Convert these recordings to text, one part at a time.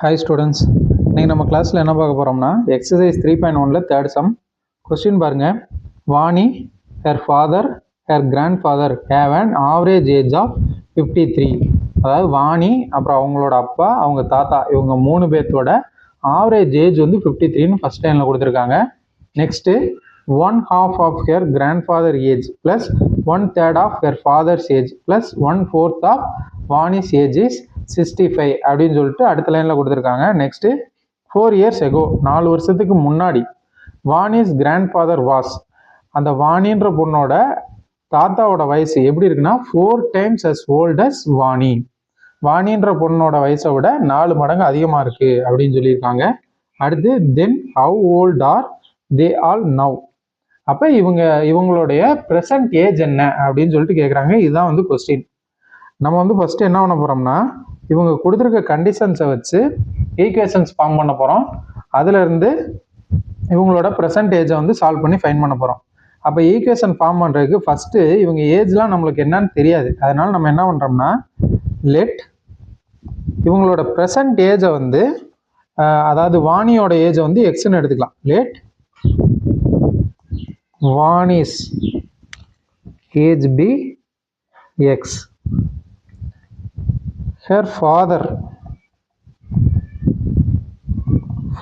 Hi students, இன்னைக்கு நம்ம கிளாஸில் என்ன பார்க்க போகிறோம்னா எக்ஸசைஸ் 3.1ல தேர்ட் சம். கொஸ்டின் பாருங்க. Vani, her father, her grandfather have an average age of 53. அதாவது வாணி, அப்புறம் அவங்களோட அப்பா, அவங்க தாத்தா, இவங்க 3 பேர்த்தோட ஆவரேஜ் ஏஜ் வந்து 53ன்னு ஃபர்ஸ்ட் லைனில் கொடுத்துருக்காங்க. Next 1/2 of her grandfather age plus 1/3 of her father's age plus 1/4 of வாணி's age is 65 அப்படின்னு சொல்லிட்டு அடுத்த லைனில் கொடுத்துருக்காங்க. நெக்ஸ்ட்டு 4 years ago, 4 வருஷத்துக்கு முன்னாடி வாணிஸ் கிராண்ட் ஃபாதர் வாஸ், அந்த வாணின்ற பொண்ணோட தாத்தாவோட வயசு எப்படி இருக்குன்னா 4 times as old as Vani. வாணின்ற பொண்ணோட வயசை விட 4 மடங்கு அதிகமாக இருக்கு அப்படின்னு சொல்லியிருக்காங்க. அடுத்து then how old are they all now, அப்போ இவங்களுடைய ப்ரெசன்ட் ஏஜ் என்ன அப்படின்னு சொல்லிட்டு கேட்குறாங்க. இதுதான் வந்து கொஸ்டின். நம்ம வந்து ஃபர்ஸ்ட் என்ன பண்ண போறோம்னா, இவங்க கொடுத்துருக்க கண்டிஷன்ஸை வச்சு ஈக்குவேஷன்ஸ் ஃபார்ம் பண்ண போகிறோம். அதுலேருந்து இவங்களோட ப்ரெசன்ட் ஏஜை வந்து சால்வ் பண்ணி ஃபைன் பண்ண போகிறோம். அப்போ ஈக்குவேஷன் ஃபார்ம் பண்ணுறதுக்கு ஃபஸ்ட்டு இவங்க ஏஜ்லாம் நம்மளுக்கு என்னன்னு தெரியாது. அதனால நம்ம என்ன பண்ணுறோம்னா, லெட் இவங்களோட ப்ரெசன்ட் ஏஜை வந்து அதாவது வாணியோட ஏஜை வந்து எக்ஸ்ன்னு எடுத்துக்கலாம். Let Vani's age be X, her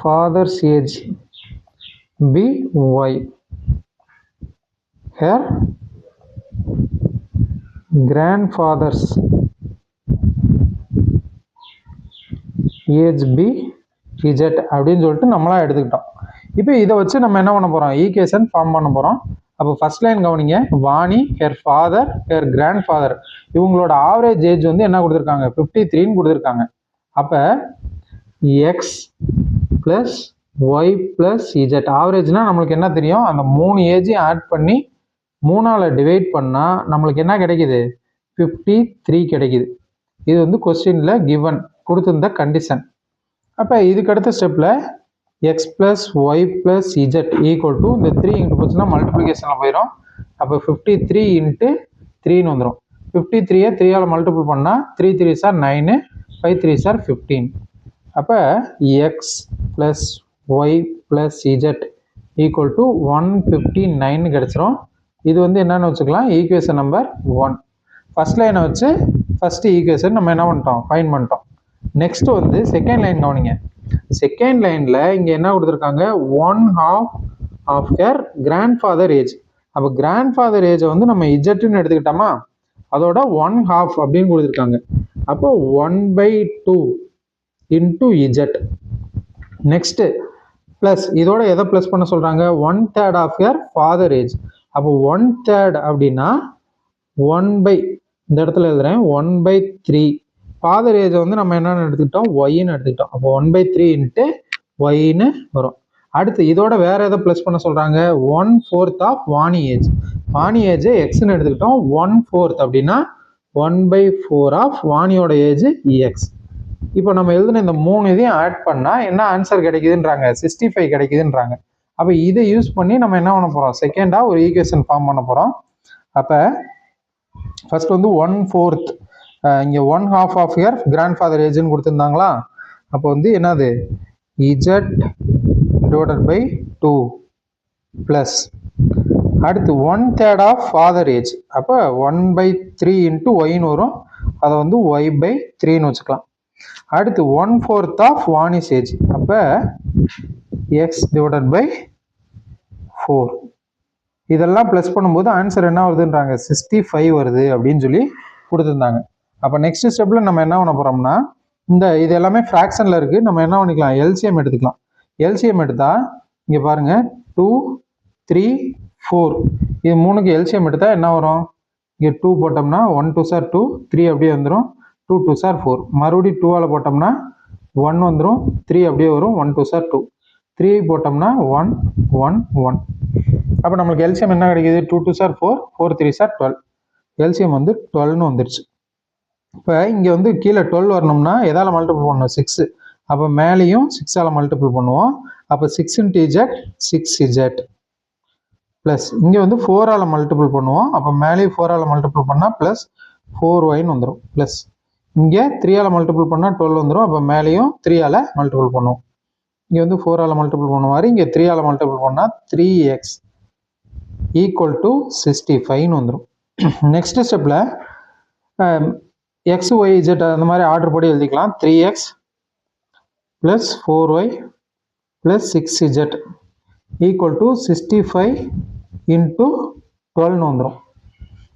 father's age be y, her grandfather's age be z அப்படின்னு சொல்லிட்டு நம்மளா எடுத்துக்கிட்டோம். இப்போ இதை வச்சு நம்ம என்ன பண்ண போறோம், ஈக்குவேஷன் ஃபார்ம் பண்ண போறோம். அப்போ ஃபர்ஸ்ட் லைன் கவனிங்க. Vani, her father, her grandfather, இவங்களோட ஆவரேஜ் ஏஜ் வந்து என்ன கொடுத்துருக்காங்க, 53ன்னு கொடுத்துருக்காங்க. அப்போ X plus Y plus z, ஆவரேஜ்னா நம்மளுக்கு என்ன தெரியும், அந்த 3 ஏஜையும் ஆட் பண்ணி 3ஆல் டிவைட் பண்ணால் நம்மளுக்கு என்ன கிடைக்குது, 53 கிடைக்குது. இது வந்து கொஸ்டினில் கிவன் கொடுத்துருந்த கண்டிஷன். அப்போ இதுக்கு அடுத்த ஸ்டெப்பில் X plus Y plus Z equal to இந்த 3 இன்ட்டு போச்சுன்னா மல்டிப்ளிகேஷனில் போயிடும். அப்போ 53 இன்ட்டு 3ன்னு வந்துடும். 53 3ஆல் மல்டிபிள் பண்ணால் 3 3s are 9, 5 3s are 15. அப்போ X plus Y plus Z equal to 159 கிடச்சிரும். இது வந்து என்னென்னு வச்சுக்கலாம், ஈக்குவேஷன் நம்பர் 1. ஃபர்ஸ்ட் லைனை வச்சு ஃபர்ஸ்ட் ஈக்குவேஷன் நம்ம என்ன பண்ணிட்டோம், ஃபைன் பண்ணிட்டோம். நெக்ஸ்ட் வந்து செகண்ட் லைன் கவனிங்க. செகண்ட் லைனில் இங்கே என்ன கொடுத்துருக்காங்க, 1/2 of her grandfather age. அப்போ கிராண்ட் ஃபாதர் ஏஜை வந்து நம்ம இஜெட்டுன்னு எடுத்துக்கிட்டோமா, அதோட 1/2 அப்படின்னு கொடுத்துருக்காங்க. அப்போ 1/2 இன்டூ இஜெட். நெக்ஸ்ட் பிளஸ் இதோட எதை பிளஸ் பண்ண சொல்றாங்க, 1/3 of her father age. அப்போ 1/3 அப்படின்னா 1/, இந்த இடத்துல எழுதுறேன் 1/3. ஃபாதர் ஏஜை வந்து நம்ம என்னன்னு எடுத்துக்கிட்டோம், ஒய்ன்னு எடுத்துக்கிட்டோம். அப்போ 1/3 இன்ட்டு ஒய்ன்னு வரும். அடுத்து இதோட வேற எதை பிளஸ் பண்ண சொல்றாங்க, 1/4 of வாணி ஏஜ். வாணி ஏஜை எக்ஸ்ன்னு எடுத்துக்கிட்டோம். 1/4 அப்படின்னா 1/4 of வாணியோட ஏஜ் எக்ஸ். இப்போ நம்ம எழுதுன இந்த 3 இதையும் ஆட் பண்ணால் என்ன ஆன்சர் கிடைக்குதுன்றாங்க, 65 கிடைக்குதுன்றாங்க. அப்போ இதை யூஸ் பண்ணி நம்ம என்ன பண்ண போகிறோம், செகண்டாக ஒரு ஈக்குவேஷன் ஃபார்ம் பண்ண போகிறோம். அப்போ ஃபர்ஸ்ட் வந்து 1/4, இங்கே 1/2 of your கிராண்ட் ஃபாதர் ஏஜ்னு கொடுத்துருந்தாங்களா. அப்போ வந்து என்னது, இஜெட் டிவைடட் பை 2 ப்ளஸ் அடுத்து 1/3 of ஃபாதர் ஏஜ். அப்போ 1/3 இன்ட்டு ஒய்ன்னு வரும். அதை வந்து y/3ன்னு வச்சுக்கலாம். அடுத்து 1/4 of வாணிஸ் ஏஜ். அப்போ எக்ஸ் டிவைடட் பை 4. இதெல்லாம் ப்ளஸ் பண்ணும்போது ஆன்சர் என்ன வருதுன்றாங்க, 65 வருது அப்படின்னு சொல்லி கொடுத்துருந்தாங்க. அப்போ நெக்ஸ்ட் ஸ்டெப்பில் நம்ம என்ன பண்ண போகிறோம்னா, இது எல்லாமே ஃப்ராக்ஷனில் இருக்குது, நம்ம என்ன பண்ணிக்கலாம், எல்சிஎம் எடுத்துக்கலாம். எல்சிஎம் எடுத்தால் இங்கே பாருங்கள் 2 3 4, இது 3க்கு எல்சிஎம் எடுத்தால் என்ன வரும், இங்கே 2 போட்டோம்னா 1 2s are 2, 3 அப்படியே வந்துடும், 2 2s are 4. மறுபடியும் 2ஆல் போட்டோம்னா 1 வந்துடும், 3 அப்படியே வரும், 1 2s are 2, 3 போட்டோம்னா 1 1 1. அப்போ நம்மளுக்கு எல்சிஎம் என்ன கிடைக்குது, 2 2s are 4, 4 3s are 12. LCM வந்து 12ன்னு வந்துருச்சு. இப்போ இங்கே வந்து கீழே 12 வரணும்னா எதால் மல்டிபிள் பண்ணணும், 6. அப்போ மேலேயும் 6ஆல் மல்டிபிள் பண்ணுவோம். அப்போ 6 இன்ட்டு இஜெட் 6 இஜெட் ப்ளஸ் இங்கே வந்து 4ஆல் மல்டிபிள் பண்ணுவோம். அப்போ மேலேயும் 4ஆல் மல்டிபிள் பண்ணால் ப்ளஸ் 4yன்னு வந்துடும். ப்ளஸ் இங்கே 3ஆல் மல்டிபிள் பண்ணால் 12 வந்துடும். அப்போ மேலேயும் 3ஆல் மல்டிபிள் பண்ணுவோம். இங்கே வந்து 4ஆல் மல்டிபிள் பண்ண மாதிரி இங்கே 3ஆல் மல்டிபிள் பண்ணால் 3x ஈக்குவல் டு 65ன்னு வந்துடும். நெக்ஸ்ட் ஸ்டெப்பில் எக்ஸ் ஒய் இஜெட் அந்த மாதிரி ஆர்டர் படி எழுதிக்கலாம். 3x plus 4y plus 6z equal to 65 into 12ன்னு வந்துடும்.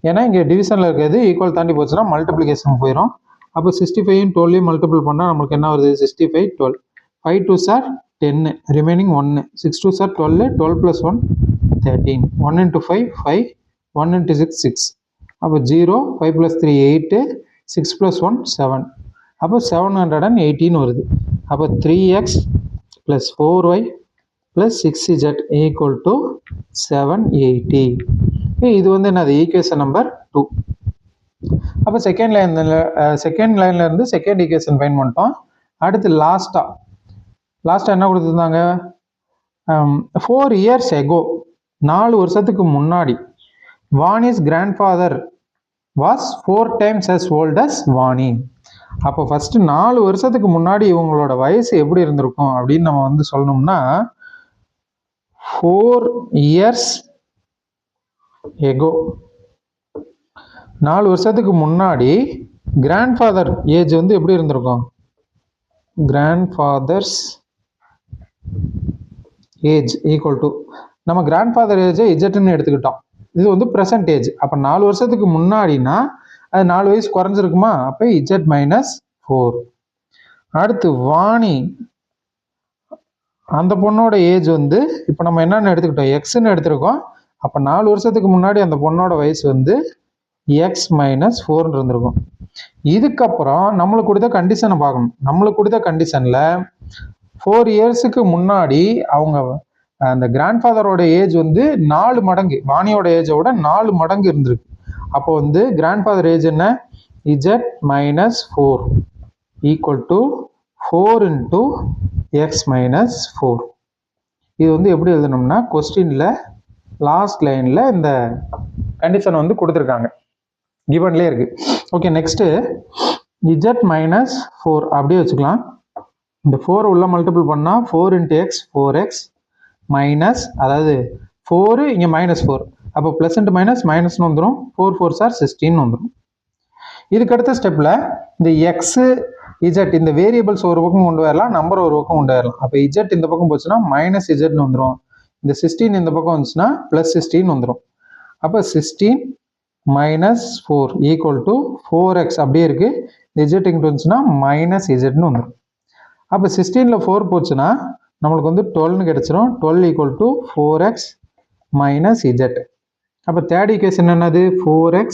ஏன்னா இங்கே டிவிஷனில் இருக்கிறது ஈக்குவல் தாண்டி போச்சுன்னா மல்டிப்ளிகேஷன் போயிடும். அப்போ 65 12 மல்டிபிள் பண்ணால் நம்மளுக்கு என்ன வருது? 65 12 5 2 sir 10 remaining 1 6 2 sir 12 12 + 1 13 1 into 5 5 1 into 6 6 அப்போ 0 5 + 3 8 6 + 1 7 அப்போ 718 வருது. அப்போ 3x + 4y + 6z equal to 780. இது வந்து என்னது? Equation number 2. அப்போ செகண்ட் லைன்ல இருந்து செகண்ட் ஈக்குவேஷன் ஃபைண்ட் பண்ணிட்டோம். அடுத்து லாஸ்ட்டாக என்ன கொடுத்துருந்தாங்க? 4 years ago 4 வருஷத்துக்கு முன்னாடி Vani's grandfather was 4 times as old as Vani. அப்போ ஃபர்ஸ்ட் 4 வருஷத்துக்கு முன்னாடி இவங்களோட வயசு எப்படி இருந்திருக்கும் அப்படின்னு நம்ம வந்து சொல்லணும்னா 4 years ago 4 வருஷத்துக்கு முன்னாடி கிராண்ட்ஃபாதர் ஏஜ் வந்து எப்படி இருந்திருக்கும்? கிராண்ட்ஃபாதர்ஸ் ஏஜ் ஈக்குவல் டு நம்ம கிராண்ட்ஃபாதர் ஏஜை இஜெட்னு எடுத்துக்கிட்டோம். இது வந்து ப்ரெசன்ட் ஏஜ். அப்போ 4 வருஷத்துக்கு முன்னாடினா அது 4 வயசு குறைஞ்சிருக்குமா? அப்போ இஜெட் -4. அடுத்து வாணி அந்த பொண்ணோட ஏஜ் வந்து இப்போ நம்ம என்னென்னு எடுத்துக்கிட்டோம்? எக்ஸ்ன்னு எடுத்துருக்கோம். அப்போ 4 வருஷத்துக்கு முன்னாடி அந்த பொண்ணோட வயசு வந்து x -4 இருந்திருக்கும். இதுக்கப்புறம் நம்மளுக்கு கொடுத்த கண்டிஷனை பார்க்கணும். நம்மளுக்கு கொடுத்த கண்டிஷனில் 4 இயர்ஸுக்கு முன்னாடி அவங்க அந்த கிராண்ட்ஃபாதரோட ஏஜ் வந்து 4 மடங்கு வாணியோட ஏஜை விட 4 மடங்கு இருந்திருக்கு. அப்போ வந்து கிராண்ட்ஃபாதர் ஏஜ் என்ன? Z -4 equal to 4 into x -4. இது வந்து எப்படி எழுதணும்னா கொஸ்டின்ல லாஸ்ட் லைன்ல இந்த கண்டிஷன் வந்து கொடுத்துருக்காங்க, கிவன்லேயே இருக்கு. ஓகே, நெக்ஸ்ட் இஜெட் -4 அப்படியே வச்சுக்கலாம். இந்த 4 உள்ள மல்டிபிள் பண்ணால் 4 into x 4x மைனஸ், அதாவது 4 இங்கே -4 அப்போ ப்ளஸ் இன்ட்டு மைனஸ்னு வந்துடும். 4 4 சார் 16 வந்துடும். இதுக்கு அடுத்த ஸ்டெப்பில் இந்த எக்ஸு இஜெட் இந்த வேரியபிள்ஸ் ஒரு பக்கம் கொண்டு வரலாம், நம்பர் ஒரு பக்கம் கொண்டு வரலாம். அப்போ இஜெட் இந்த பக்கம் போச்சுன்னா -இஜெட்னு வந்துடும். இந்த 16 இந்த பக்கம் வந்துச்சுன்னா +16 வந்துடும். அப்போ 16 -4 ஈக்குவல் டு 4x அப்படியே இருக்குது. இஜெட் இங்கிட்டு வந்துச்சுன்னா -இஜெட்னு வந்துடும். அப்போ 16ல் 4 போச்சுன்னா நம்மளுக்கு வந்து 12ன்னு கிடச்சிரும். 12 ஈக்குவல் டு 4x -இஜெட். அப்போ தேர்ட் ஈக்குவேஷன் என்னது? 4x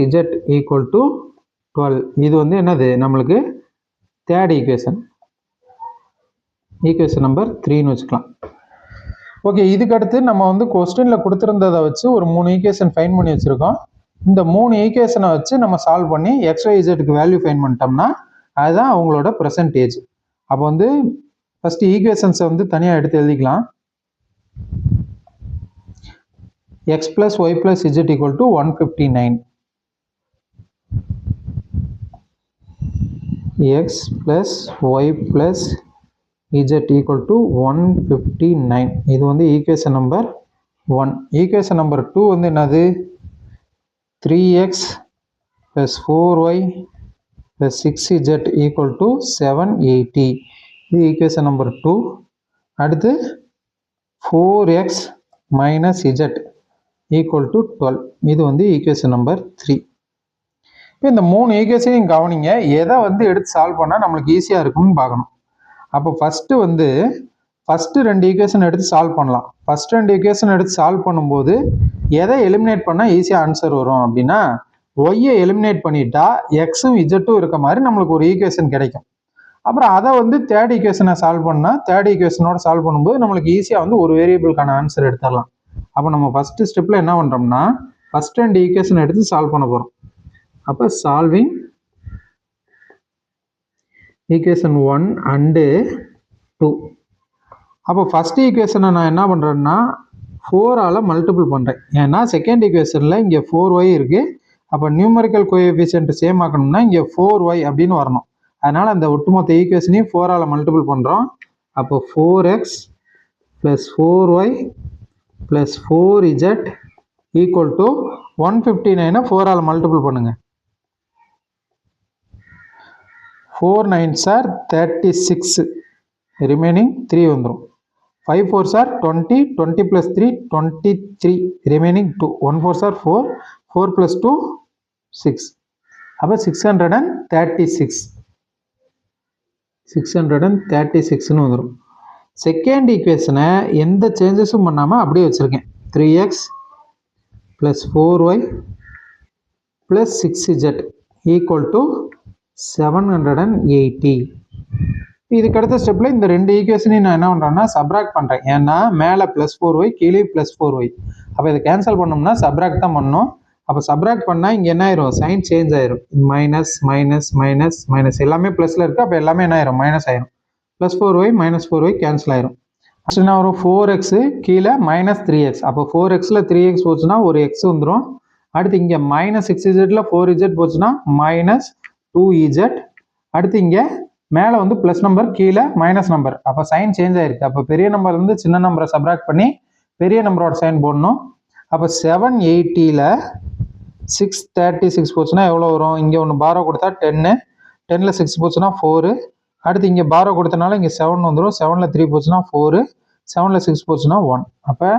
-Z equal to 12. இது வந்து என்னது? நம்மளுக்கு தேர்ட் ஈக்குவேஷன் நம்பர் 3ன்னு வச்சுக்கலாம். ஓகே, இதுக்கு அடுத்து நம்ம வந்து கொஸ்டின்ல கொடுத்துருந்ததை வச்சு ஒரு 3 ஈக்குவேஷன் ஃபைன் பண்ணி வச்சிருக்கோம். இந்த 3 ஈக்குவேஷனை வச்சு நம்ம சால்வ் பண்ணி XYZக்கு வேல்யூ ஃபைன் பண்ணிட்டோம்னா அதுதான் அவங்களோட ப்ரெசன்ட் ஏஜ். அப்போ வந்து ஃபர்ஸ்ட் ஈக்குவேஷன்ஸை வந்து தனியாக எடுத்து எழுதிக்கலாம். x + y + z = 159. x + y + z = 159. இது வந்து ஈக்குவேஷன் நம்பர் 1. ஈக்குவேஷன் நம்பர் 2 வந்து என்னது? 3x + 4y + 6z = 780. இது ஈக்குவேஷன் நம்பர் 2. அடுத்து 4x - z = 12. இது வந்து ஈக்குவேஷன் நம்பர் 3. இப்போ இந்த 3 ஈக்குவேஷனையும் கவனிங்க. எதை வந்து எடுத்து சால்வ் பண்ணால் நம்மளுக்கு ஈஸியாக இருக்கும்னு பார்க்கணும். அப்போ ஃபஸ்ட்டு 2 ஈக்குவேஷன் எடுத்து சால்வ் பண்ணலாம். ஃபஸ்ட் 2 ஈக்குவேஷன் எடுத்து சால்வ் பண்ணும்போது எதை எலிமினேட் பண்ணால் ஈஸியாக ஆன்சர் வரும் அப்படின்னா ஒய்யை எலிமினேட் பண்ணிட்டா எக்ஸும் இஜெட்டும் இருக்க மாதிரி நம்மளுக்கு ஒரு ஈக்குவேஷன் கிடைக்கும். அப்புறம் அதை வந்து தேர்ட் ஈக்குவேஷனை சால்வ் பண்ணால் தேர்ட் ஈக்குவேஷனோட சால்வ் பண்ணும்போது நம்மளுக்கு ஈஸியாக வந்து ஒரு வேரியபிளுக்கான ஆன்சர் எடுத்துடலாம். அப்போ நம்ம ஃபஸ்ட்டு ஸ்டெப்பில் என்ன பண்ணுறோம்னா ஃபஸ்ட் 2 ஈக்குவேஷன் எடுத்து சால்வ் பண்ண போகிறோம். அப்போ சால்விங் ஈக்குவேஷன் 1 and 2. அப்போ ஃபஸ்ட் ஈக்குவேஷனை நான் என்ன பண்ணுறேன்னா 4ஆல் மல்டிபிள் பண்ணுறேன். ஏன்னா செகண்ட் ஈக்குவேஷனில் இங்கே 4y இருக்குது. அப்போ நியூமரிக்கல் கோஎஃபிஷியன்ட் சேம் ஆக்கணும்னா இங்கே 4y அப்படின்னு வரணும். அதனால் அந்த ஒட்டுமொத்த ஈக்குவேஷனையும் 4ஆல் மல்டிபிள் பண்ணுறோம். அப்போ 4x + 4y + 4z equal to 159 4ஆல் multiple பண்ணுங்கள். 4 9s are 36, ரிமைனிங் 3 வந்துடும். 5 4s are 20, 20 + 3 23, remaining 2. 1 4s are 4, 4 + 2 6. அப்போ 636ன்னு வந்துடும். செகண்ட் ஈக்குவேஷனை எந்த சேஞ்சஸும் பண்ணாமல் அப்படியே வச்சுருக்கேன். 3x + 4y + 6z equal to 780. இதுக்கு அடுத்த ஸ்டெப்பில் இந்த ரெண்டு ஈக்குவேஷனையும் நான் என்ன பண்ணுறேன்னா சப்ராக்ட் பண்ணுறேன். ஏன்னா மேலே +4y கீழே +4y. அப்போ இதை கேன்சல் பண்ணோம்னா சப்ராக்ட் தான் பண்ணணும். அப்போ சப்ராக்ட் பண்ணால் இங்கே என்ன ஆயிரும், சைன் சேஞ்ச் ஆயிரும். மைனஸ் மைனஸ் மைனஸ் மைனஸ் எல்லாமே ப்ளஸில் இருக்குது. அப்போ எல்லாமே என்ன ஆயிரும், மைனஸ் ஆயிரும். +4y -4y கேன்சல் ஆயிரும். ஃபஸ்ட் என்ன வரும், 4x கீழே -3x. அப்போ 4xல 3x போச்சுன்னா ஒரு x வந்துடும். அடுத்து இங்கே -6zல 4z போச்சுன்னா -2z. அடுத்து இங்கே மேலே வந்து ப்ளஸ் நம்பர் கீழே மைனஸ் நம்பர். அப்போ சைன் சேஞ்ச் ஆயிருக்கு. அப்போ பெரிய நம்பர் வந்து சின்ன நம்பரை சப்ராக்ட் பண்ணி பெரிய நம்பரோட சைன் போடணும். அப்போ 780ல் 636 போச்சுன்னா எவ்வளோ வரும், இங்கே ஒன்று பாரோ கொடுத்தா 10, 10ல் 6 போச்சுன்னா 4. அடுத்து இங்கே பாரோ கொடுத்தனால இங்கே 7 வந்துடும். 7ல் 3 போச்சுன்னா 4, 7ல் 6 போச்சுன்னா 1. அப்போ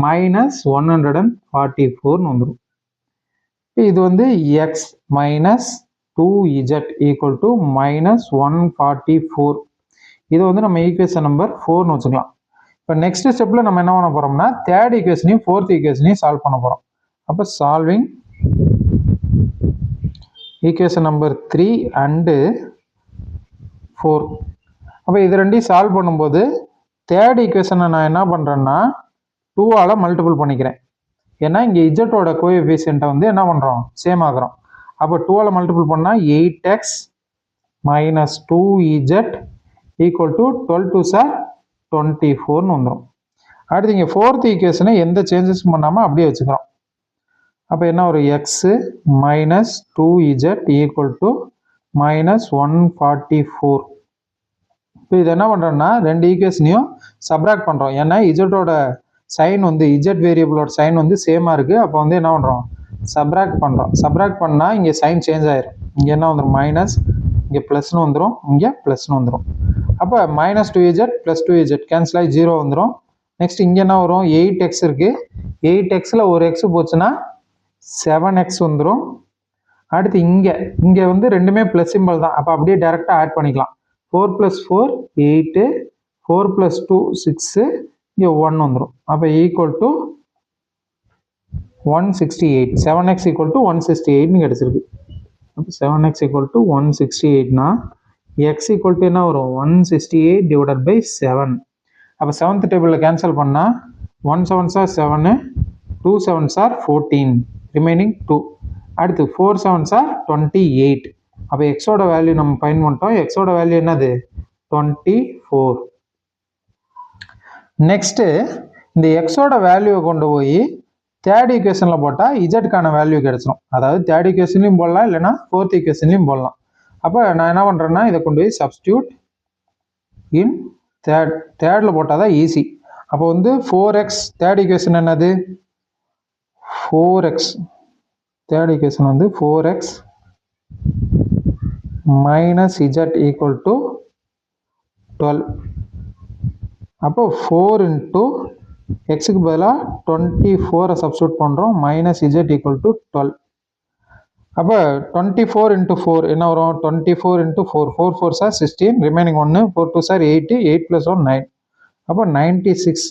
-144ன்னு வந்துடும். இது வந்து x - 2z ஈக்குவல் டு -144. இது வந்து நம்ம ஈக்குவேஷன் நம்பர் 4ன்னு வச்சுக்கலாம். இப்போ நெக்ஸ்ட் ஸ்டெப்பில் நம்ம என்ன பண்ண போகிறோம்னா தேர்ட் ஈக்குவேஷனையும் ஃபோர்த் ஈக்குவேஷனையும் சால்வ் பண்ண போகிறோம். அப்போ சால்விங் ஈக்குவேஷன் நம்பர் 3 and 4. அப்போ இது ரெண்டையும் சால்வ் பண்ணும்போது தேர்ட் ஈக்குவேஷனை நான் என்ன பண்ணுறேன்னா 2ஆல் மல்டிபிள் பண்ணிக்கிறேன். ஏன்னா இங்கே இஜட்டோட கோஎஃபிஷியன்ட்டை வந்து என்ன பண்ணுறோம், சேம் ஆகிறோம். அப்போ 2ஆல் மல்டிபிள் பண்ணால் 8x - 2z equal to 12 2s are 24ன்னு வந்துடும். அடுத்து இங்கே ஃபோர்த் ஈக்குவேஷனை எந்த சேஞ்சஸும் பண்ணாமல் அப்படியே வச்சுக்கிறோம். அப்போ என்ன ஒரு x - 2z ஈக்குவல் டு -144. இப்போ இது என்ன பண்ணுறோன்னா ரெண்டு ஈக்குவேஷனையும் சப்ராக்ட் பண்ணுறோம். ஏன்னா இஜட்டோட சைன் வந்து இஜட் வேரியபிளோட சைன் வந்து சேமாக இருக்குது. அப்போ வந்து என்ன பண்ணுறோம், சப்ராக்ட் பண்ணுறோம். சப்ராக்ட் பண்ணால் இங்கே சைன் சேஞ்ச் ஆயிரும். இங்கே என்ன வந்துடும், மைனஸ், இங்கே ப்ளஸ்னு வந்துடும், இங்கே ப்ளஸ்னு வந்துடும். அப்போ -2z + 2z கேன்சல் ஆகி 0 வந்துடும். நெக்ஸ்ட் இங்கே என்ன வரும், 8x இருக்குது. 8xல ஒரு x போச்சுன்னா 7x வந்துடும். அடுத்து இங்கே வந்து ரெண்டுமே ப்ளஸ் சிம்பிள் தான். அப்போ அப்படியே டேரெக்டாக ஆட் பண்ணிக்கலாம். 4 + 4 8, 4 + 2 6, இங்கே 1 வந்துடும். அப்போ ஈக்குவல் டு 168. 7x = 168ன்னு கிடச்சிருக்கு. அப்போ 7x = 168னா x = என்ன வரும், 168/7. அப்போ 7th டேபிளில் கேன்சல் பண்ணால் 1 7s are 7, 2 7s are 14, remaining 2. அடுத்து 4 7s are 28. அப்போ எக்ஸோட வேல்யூ நம்ம ஃபைண்ட் பண்ணிட்டோம். எக்ஸோட வேல்யூ என்னது, 24. நெக்ஸ்ட்டு இந்த எக்ஸோட வேல்யூவை கொண்டு போய் தேர்ட் ஈக்குவேஷனில் போட்டால் இஜட்கான வேல்யூ கிடச்சிடும். அதாவது தேர்ட் ஈக்குவேஷன்லையும் போடலாம், இல்லைனா ஃபோர்த் ஈக்குவேஷன்லையும் போடலாம். அப்போ நான் என்ன பண்ணுறேன்னா இதை கொண்டு போய் சப்ஸ்டியூட் இன் தேர்டில் போட்டால் தான் ஈஸி. அப்போ வந்து 4x தேர்ட் ஈக்குவேஷன் என்னது, 4x தேர்ட் ஈக்குவேஷன் வந்து 4x - z ஈக்குவல் டு 12. அப்போ 4 × எக்ஸுக்கு பதிலாக 24 சப்ஸ்டியூட் பண்ணுறோம். -z equal to 12. அப்போ 24 × 4 என்ன வரும், 24 × 4, 4 4s are 16, remaining 1, 4 2s are 8, 8 + 1 9. அப்போ 96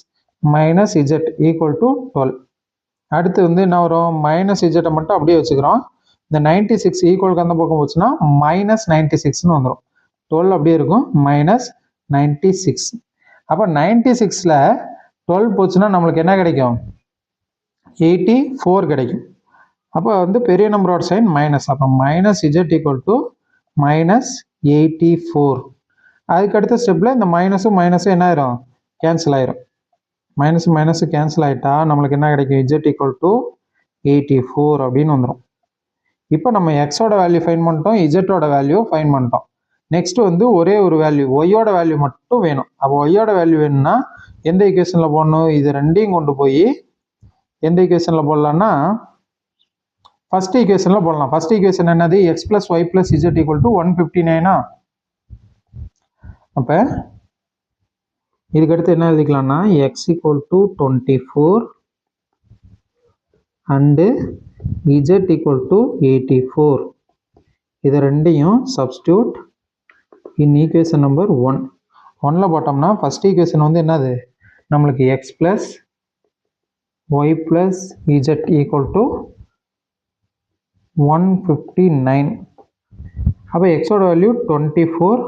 - z ஈக்குவல் டு 12. அடுத்து வந்து என்ன வரும், -z மட்டும் அப்படியே வச்சுக்கிறோம். இந்த 96 ஈக்குவலுக்கு அந்த பக்கம் போச்சுன்னா -96ன்னு வந்துடும். 12 அப்படியே இருக்கும், -96. அப்போ 96ல் 12 போச்சுன்னா நம்மளுக்கு என்ன கிடைக்கும், 84 கிடைக்கும். அப்போ வந்து பெரிய நம்பரோட சைன் மைனஸ். அப்போ -z ஈக்குவல் டு -84. அதுக்கு அடுத்த ஸ்டெப்பில் இந்த மைனஸும் என்ன ஆயிரும், கேன்சல் ஆயிரும். மைனஸு கேன்சல் ஆகிட்டா நம்மளுக்கு என்ன கிடைக்கும், z ஈக்குவல் டு 84 அப்படின்னு வந்துடும். இப்போ நம்ம எக்ஸோட வேல்யூ ஃபைன் பண்ணிட்டோம், இஜெட்டோட வேல்யூ ஃபைன் பண்ணிட்டோம். நெக்ஸ்ட் வந்து ஒரே ஒரு வேல்யூ ஒய்யோட வேல்யூ மட்டும் வேணும். அப்போ ஒய்யோட வேல்யூ வேணும்னா எந்த ஈக்குவேஷனில் போடணும்? இது ரெண்டையும் கொண்டு போய் எந்த ஈக்குவேஷனில் போடலாம்னா ஃபர்ஸ்ட் ஈக்குவேஷனில் போடலாம். ஃபர்ஸ்ட் ஈக்குவேஷன் என்னது? X plus Y plus Z equal to 159. அப்போ இதுக்கடுத்து என்ன எழுதிக்கலாம்னா x equal to 24 and z equal to 84. இது ரெண்டையும் சப்ஸ்டியூட் இன் ஈக்குவேஷன் நம்பர் 1. 1ல் போட்டோம்னா ஃபர்ஸ்ட் ஈக்குவேஷன் வந்து என்னது? நம்மளுக்கு X plus Y plus Z equal to 159. அப்போ எக்ஸோட வேல்யூ 24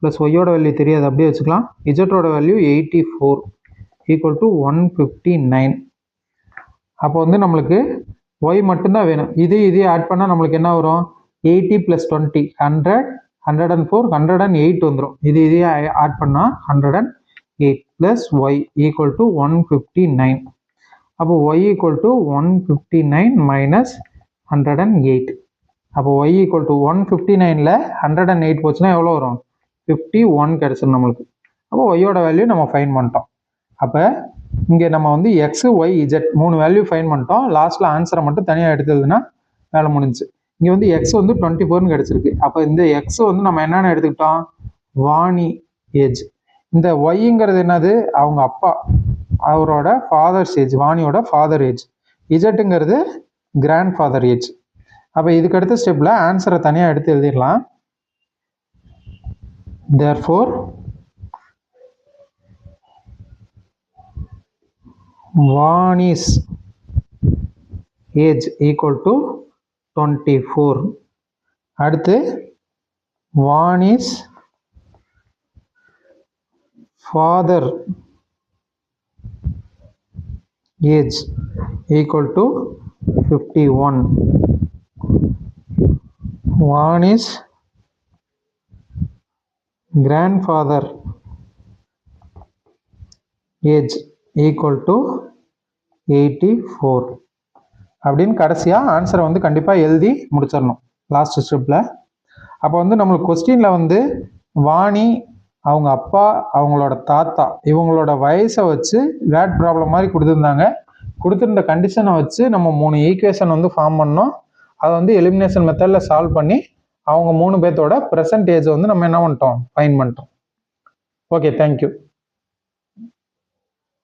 ப்ளஸ் ஒய்யோட வேல்யூ தெரியாது, அப்படியே வச்சுக்கலாம். இஜெட்டோட வேல்யூ 84 ஈக்குவல் டு 159. அப்போ வந்து நம்மளுக்கு ஒய் மட்டும்தான் வேணும். இதையும் ஆட் பண்ணால் நம்மளுக்கு என்ன வரும்? 80 + 20 100, 104, 108 வந்துடும். இதையும் ஆட் பண்ணால் 108 ப்ளஸ் ஒய் ஈக்குவல் டு 159. அப்போ ஒய் ஈக்குவல் டு 159 மைனஸ் 108. அப்போ ஒய் ஈக்குவல் டு 159ல் 108 போச்சுன்னா எவ்வளோ வரும்? 51 கிடைச்சிடும் நம்மளுக்கு. அப்போ ஒய்யோட வேல்யூ நம்ம ஃபைன் பண்ணிட்டோம். அப்போ இங்கே நம்ம வந்து X Y Z 3 value fine பண்ணிட்டோம். லாஸ்ட்டில் ஆன்சரை மட்டும் தனியாக எடுத்ததுன்னா வேலை முடிஞ்சிச்சு. இங்கே வந்து எக்ஸ் வந்து 24ன்னு கிடச்சிருக்கு. அப்போ இந்த எக்ஸ் வந்து நம்ம என்னென்ன எடுத்துக்கிட்டோம்? வாணி ஏஜ். இந்த ஒய்ங்கிறது என்னது? அவங்க அப்பா, அவரோட ஃபாதர்ஸ் ஏஜ், வாணியோட ஃபாதர் ஏஜ். இஜெட்டுங்கிறது கிராண்ட் ஃபாதர் ஏஜ். அப்போ இதுக்கு அடுத்த ஸ்டெப்பில் ஆன்சரை தனியாக எடுத்து எழுதிடலாம். Therefore, Vani's age equal to 24. அடுத்து Vani's father age equal to 51. Vani's grandfather age equal to 84. அப்படின்னு கடைசியாக ஆன்சரை வந்து கண்டிப்பாக எழுதி முடிச்சிடணும் லாஸ்ட் ஸ்டெப்பில். அப்போ வந்து நம்மளுக்கு கொஸ்டினில் வந்து வாணி, அவங்க அப்பா, அவங்களோட தாத்தா, இவங்களோட வயசை வச்சு வேட் ப்ராப்ளம் மாதிரி கொடுத்துருந்தாங்க. கொடுத்துருந்த கண்டிஷனை வச்சு நம்ம 3 ஈக்குவேஷன் வந்து ஃபார்ம் பண்ணோம். அதை வந்து எலிமினேஷன் மெத்தடில் சால்வ் பண்ணி அவங்க 3 பேர்த்தோட ப்ரெசன்ட் ஏஜ் வந்து நம்ம என்ன பண்ணிட்டோம்? ஃபைன் பண்ணிட்டோம். Okay, thank you.